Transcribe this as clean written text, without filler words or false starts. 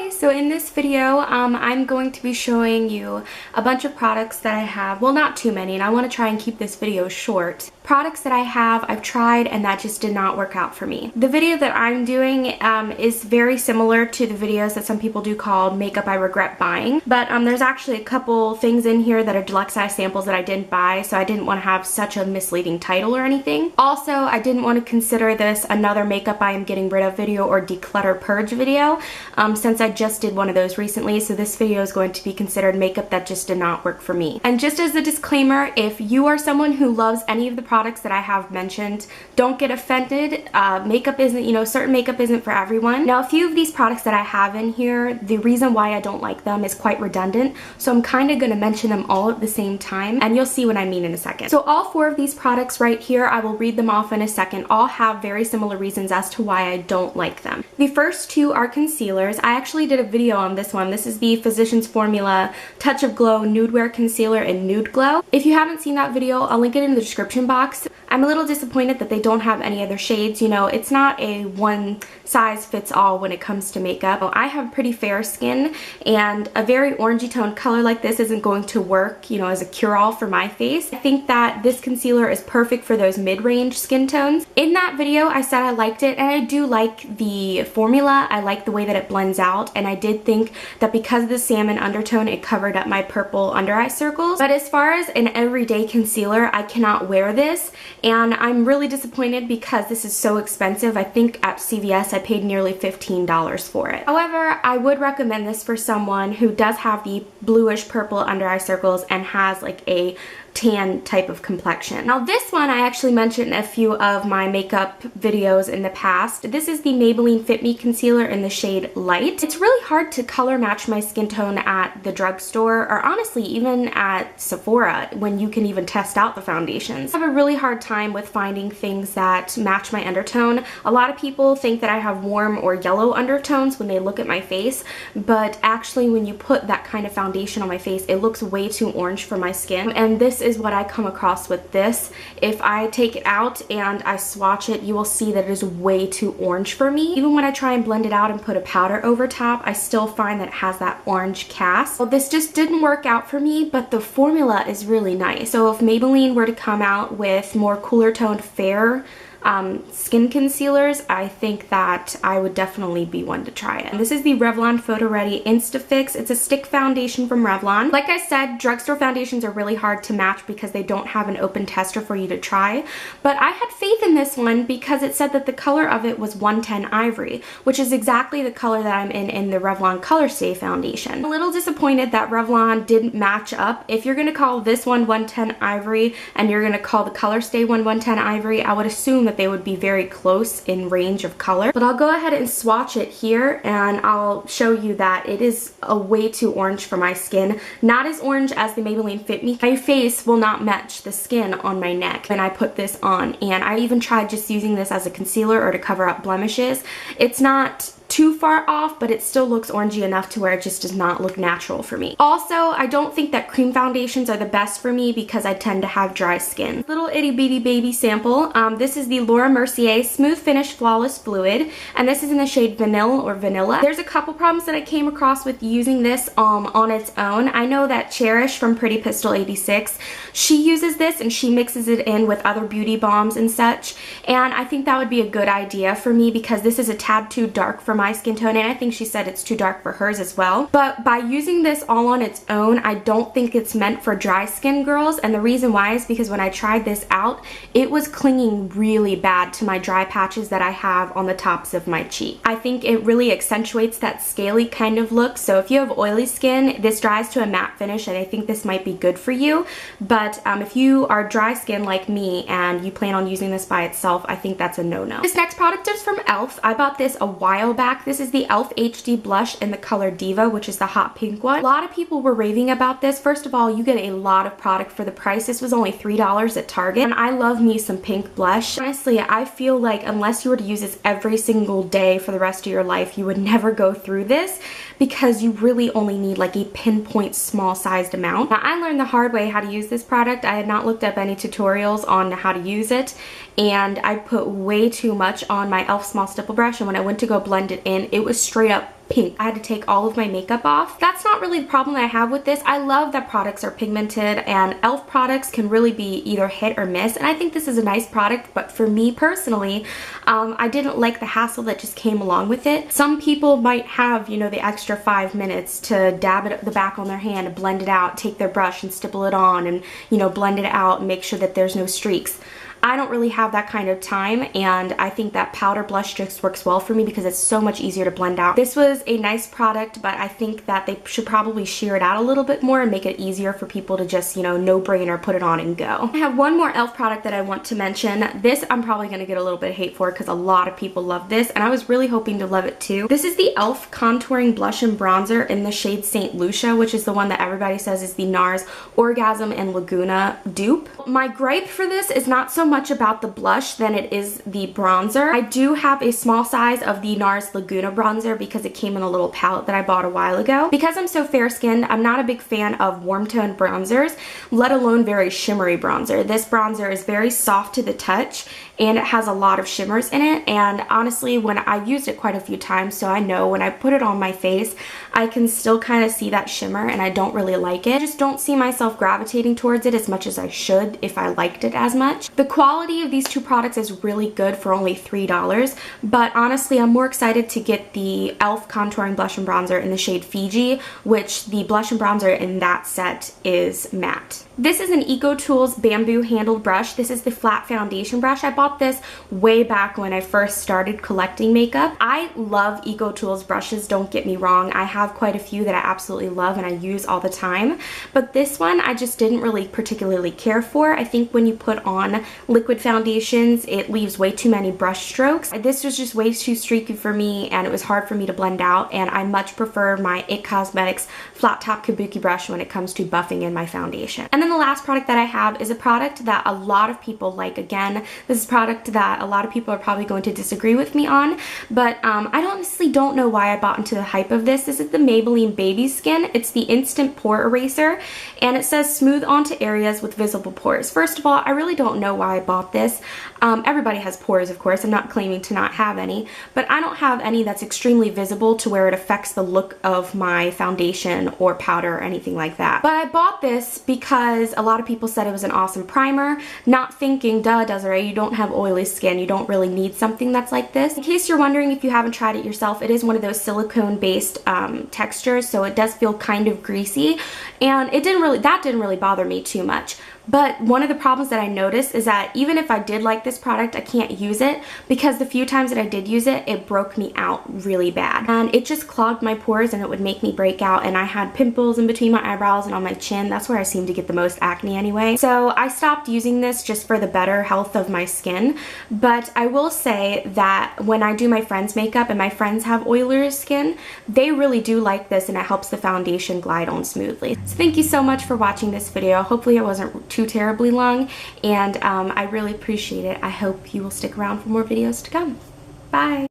Hi, so in this video, I'm going to be showing you a bunch of products that I have. Well, not too many, and I want to try and keep this video short. Products that I have, I've tried, and that just did not work out for me. The video that I'm doing is very similar to the videos that some people do called Makeup I Regret Buying, but there's actually a couple things in here that are deluxe size samples that I didn't buy, so I didn't want to have such a misleading title or anything. Also, I didn't want to consider this another makeup I am getting rid of video or declutter purge video, since I just did one of those recently, so this video is going to be considered makeup that just did not work for me. And just as a disclaimer, if you are someone who loves any of the products that I have mentioned, don't get offended. Makeup isn't, certain makeup isn't for everyone. Now, a few of these products that I have in here, the reason why I don't like them is quite redundant, so I'm kind of going to mention them all at the same time, and you'll see what I mean in a second. So all four of these products right here, I will read them off in a second, all have very similar reasons as to why I don't like them. The first two are concealers. I actually did a video on this one. This is the Physicians Formula Touch of Glow NudeWear Concealer in Nude Glow. If you haven't seen that video, I'll link it in the description box. I'm a little disappointed that they don't have any other shades. It's not a one size fits all when it comes to makeup. I have pretty fair skin, and a very orangey toned color like this isn't going to work, as a cure-all for my face. I think that this concealer is perfect for those mid-range skin tones. In that video, I said I liked it, and I do like the formula. I like the way that it blends out, and I did think that because of the salmon undertone, it covered up my purple under eye circles. But as far as an everyday concealer, I cannot wear this, and I'm really disappointed because this is so expensive. I think at CVS I paid nearly $15 for it. However, I would recommend this for someone who does have the bluish purple under eye circles and has like a tan type of complexion. Now this one I actually mentioned in a few of my makeup videos in the past. This is the Maybelline Fit Me Concealer in the shade Light. It's really hard to color match my skin tone at the drugstore, or honestly even at Sephora when you can even test out the foundations. I have a really hard time with finding things that match my undertone. A lot of people think that I have warm or yellow undertones when they look at my face, but actually when you put that kind of foundation on my face, it looks way too orange for my skin, and this is what I come across with this. If I take it out and I swatch it, you will see that it is way too orange for me. Even when I try and blend it out and put a powder over top, I still find that it has that orange cast. Well, this just didn't work out for me, but the formula is really nice. So if Maybelline were to come out with more cooler toned fair skin concealers, I think that I would definitely be one to try it. And this is the Revlon Photo Ready Instafix. It's a stick foundation from Revlon. Like I said, drugstore foundations are really hard to match because they don't have an open tester for you to try, but I had faith in this one because it said that the color of it was 110 Ivory, which is exactly the color that I'm in the Revlon Color Stay foundation. I'm a little disappointed that Revlon didn't match up. If you're going to call this one 110 Ivory and you're going to call the Color Stay one 110 Ivory, I would assume that they would be very close in range of color. But I'll go ahead and swatch it here, and I'll show you that it is a way too orange for my skin. Not as orange as the Maybelline Fit Me. My face will not match the skin on my neck when I put this on, and I even tried just using this as a concealer or to cover up blemishes. It's not too far off, but it still looks orangey enough to where it just does not look natural for me. Also, I don't think that cream foundations are the best for me because I tend to have dry skin. Little itty bitty baby sample. This is the Laura Mercier Smooth Finish Flawless Fluid, and this is in the shade Vanilla or Vanilla. There's a couple problems that I came across with using this on its own. I know that Cherish from Pretty Pistol 86, she uses this and she mixes it in with other beauty balms and such, and I think that would be a good idea for me because this is a tad too dark for my skin tone, and I think she said it's too dark for hers as well. But by using this all on its own, I don't think it's meant for dry skin girls, and the reason why is because when I tried this out, it was clinging really bad to my dry patches that I have on the tops of my cheek. I think it really accentuates that scaly kind of look, so if you have oily skin, this dries to a matte finish, and I think this might be good for you. But if you are dry skin like me and you plan on using this by itself, I think that's a no-no. This next product is from e.l.f. I bought this a while back. This is the e.l.f. HD blush in the color Diva, which is the hot pink one. A lot of people were raving about this. First of all, you get a lot of product for the price. This was only $3 at Target, and I love me some pink blush. Honestly, I feel like unless you were to use this every single day for the rest of your life, you would never go through this because you really only need like a pinpoint small sized amount. Now, I learned the hard way how to use this product. I had not looked up any tutorials on how to use it, and I put way too much on my e.l.f. small stipple brush, and when I went to go blend it in, it was straight up pink. I had to take all of my makeup off. That's not really the problem that I have with this. I love that products are pigmented, and e.l.f. products can really be either hit or miss, and I think this is a nice product, but for me personally, I didn't like the hassle that just came along with it. Some people might have, you know, the extra 5 minutes to dab it at the back on their hand, blend it out, take their brush and stipple it on, and, you know, blend it out and make sure that there's no streaks. I don't really have that kind of time, and I think that powder blush just works well for me because it's so much easier to blend out. This was a nice product, but I think that they should probably sheer it out a little bit more and make it easier for people to just, you know, no-brainer, put it on and go. I have one more e.l.f. product that I want to mention. This I'm probably going to get a little bit of hate for because a lot of people love this, and I was really hoping to love it too. This is the e.l.f. Contouring Blush and Bronzer in the shade St. Lucia, which is the one that everybody says is the NARS Orgasm and Laguna dupe. My gripe for this is not so much about the blush than it is the bronzer. I do have a small size of the NARS Laguna bronzer because it came in a little palette that I bought a while ago. Because I'm so fair-skinned, I'm not a big fan of warm tone bronzers, let alone very shimmery bronzer. This bronzer is very soft to the touch, and it has a lot of shimmers in it, and honestly, when I've used it quite a few times, so I know when I put it on my face, I can still kind of see that shimmer, and I don't really like it. I just don't see myself gravitating towards it as much as I should if I liked it as much. The quality of these two products is really good for only $3, but honestly, I'm more excited to get the e.l.f. Contouring Blush and Bronzer in the shade Fiji, which the blush and bronzer in that set is matte. This is an EcoTools bamboo handled brush. This is the flat foundation brush. I bought this way back when I first started collecting makeup. I love EcoTools brushes, don't get me wrong. I have quite a few that I absolutely love and I use all the time, but this one I just didn't really particularly care for. I think when you put on liquid foundations, it leaves way too many brush strokes. This was just way too streaky for me, and it was hard for me to blend out, and I much prefer my IT Cosmetics flat top kabuki brush when it comes to buffing in my foundation. And then the last product that I have is a product that a lot of people like. Again, this is a product that a lot of people are probably going to disagree with me on, but I honestly don't know why I bought into the hype of this. This is the Maybelline Baby Skin. It's the Instant Pore Eraser, and it says smooth onto areas with visible pores. First of all, I really don't know why I bought this. Everybody has pores, of course. I'm not claiming to not have any, but I don't have any that's extremely visible to where it affects the look of my foundation or powder or anything like that. But I bought this because a lot of people said it was an awesome primer, not thinking, duh, Desiree, you don't have oily skin, you don't really need something that's like this. In case you're wondering if you haven't tried it yourself, it is one of those silicone-based textures, so it does feel kind of greasy, and that didn't really bother me too much. But one of the problems that I noticed is that even if I did like this product, I can't use it because the few times that I did use it, it broke me out really bad. And it just clogged my pores and it would make me break out, and I had pimples in between my eyebrows and on my chin. That's where I seem to get the most acne anyway. So I stopped using this just for the better health of my skin. But I will say that when I do my friends' makeup and my friends have oilier skin, they really do like this, and it helps the foundation glide on smoothly. So thank you so much for watching this video. Hopefully it wasn't too terribly long, and I really appreciate it. I hope you will stick around for more videos to come. Bye!